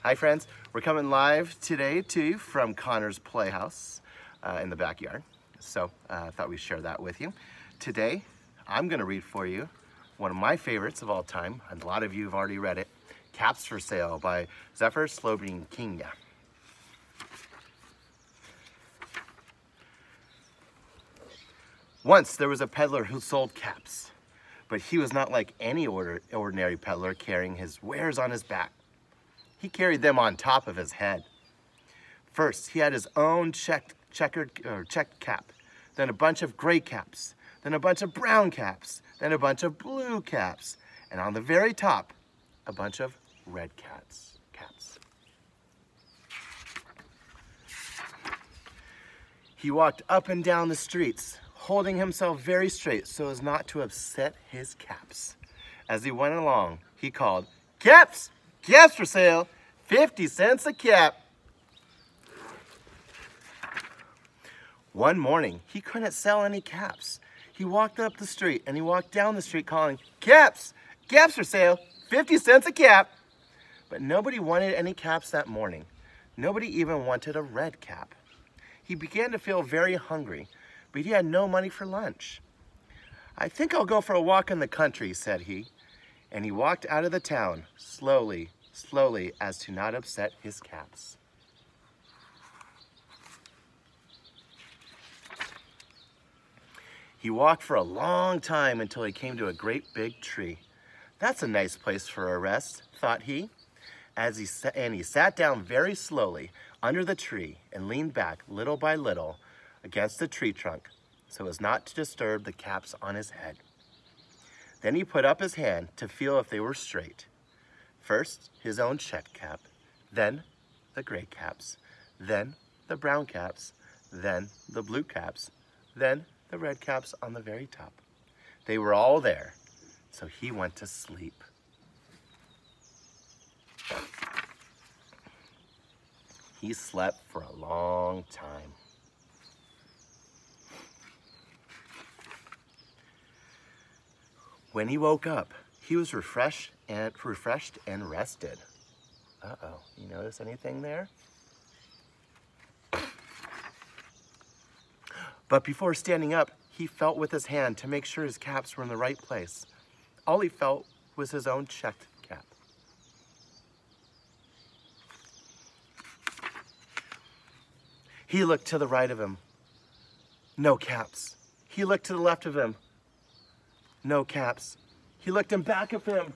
Hi friends, we're coming live today to you from Connor's Playhouse in the backyard. So I thought we'd share that with you. Today, I'm gonna read for you one of my favorites of all time, and a lot of you have already read it, Caps for Sale by Zephyr Slobodkin. Once there was a peddler who sold caps, but he was not like any ordinary peddler carrying his wares on his back. He carried them on top of his head. First, he had his own checked cap, then a bunch of gray caps, then a bunch of brown caps, then a bunch of blue caps, and on the very top, a bunch of red caps. He walked up and down the streets, holding himself very straight so as not to upset his caps. As he went along, he called, "Caps! Caps for sale! 50 cents a cap!" One morning, he couldn't sell any caps. He walked up the street and he walked down the street calling, "Caps! Caps for sale! 50 cents a cap!" But nobody wanted any caps that morning. Nobody even wanted a red cap. He began to feel very hungry, but he had no money for lunch. "I think I'll go for a walk in the country," said he. And he walked out of the town, slowly as to not upset his caps. He walked for a long time until he came to a great big tree. "That's a nice place for a rest," thought he. He sat down very slowly under the tree and leaned back little by little against the tree trunk so as not to disturb the caps on his head. Then he put up his hand to feel if they were straight. First, his own checked cap, then the gray caps, then the brown caps, then the blue caps, then the red caps on the very top. They were all there, so he went to sleep. He slept for a long time. When he woke up, he was refreshed and rested. Uh-oh, you notice anything there? But before standing up, he felt with his hand to make sure his caps were in the right place. All he felt was his own checked cap. He looked to the right of him. No caps. He looked to the left of him. No caps. He looked in back of him.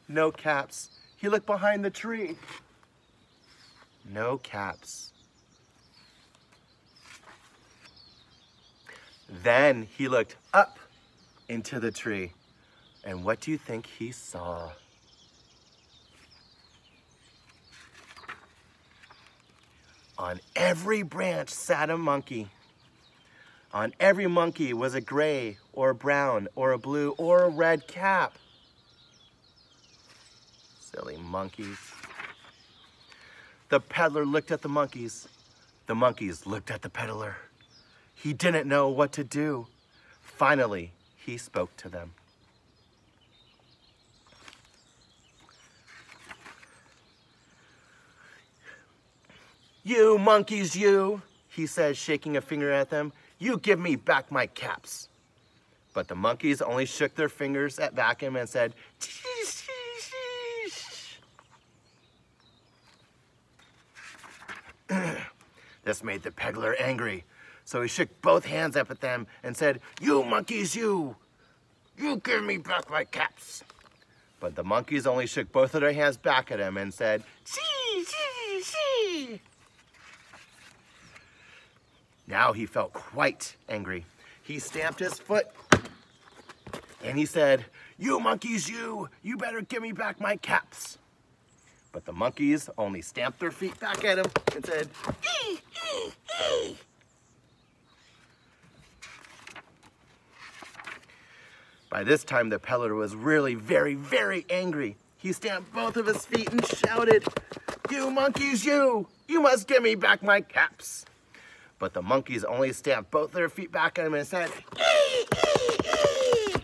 No caps. He looked behind the tree. No caps. Then he looked up into the tree. And what do you think he saw? On every branch sat a monkey. On every monkey was a gray or a brown or a blue or a red cap. Silly monkeys. The peddler looked at the monkeys. The monkeys looked at the peddler. He didn't know what to do. Finally, he spoke to them. "You monkeys, you," he said, shaking a finger at them. "You give me back my caps." But the monkeys only shook their fingers back at him and said, "Sheesh, sheesh, sheesh." This made the peddler angry, so he shook both hands up at them and said, "You monkeys, you give me back my caps." But the monkeys only shook both of their hands back at him and said, "Shee, shee, shee." Now he felt quite angry. He stamped his foot and he said, "You monkeys, you better give me back my caps." But the monkeys only stamped their feet back at him and said, "Ee, ee, ee." By this time, the peddler was really very, very angry. He stamped both of his feet and shouted, "You monkeys, you must give me back my caps." But the monkeys only stamped both their feet back at him and said, "Ee, ee, ee."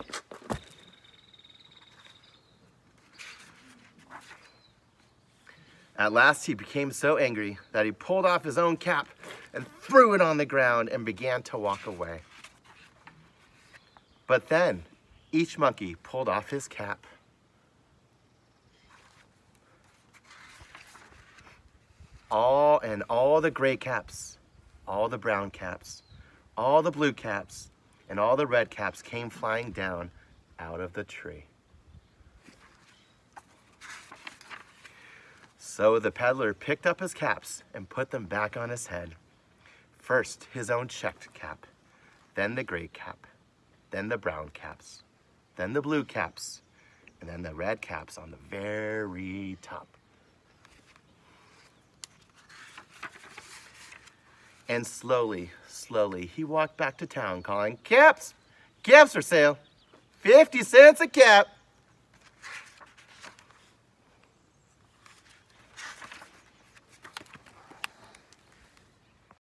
At last he became so angry that he pulled off his own cap and threw it on the ground and began to walk away. But then each monkey pulled off his cap. All the gray caps, all the brown caps, all the blue caps, and all the red caps came flying down out of the tree. So the peddler picked up his caps and put them back on his head. First his own checked cap, then the gray cap, then the brown caps, then the blue caps, and then the red caps on the very top. And slowly, slowly, he walked back to town calling, "Caps! Caps for sale! 50 cents a cap!"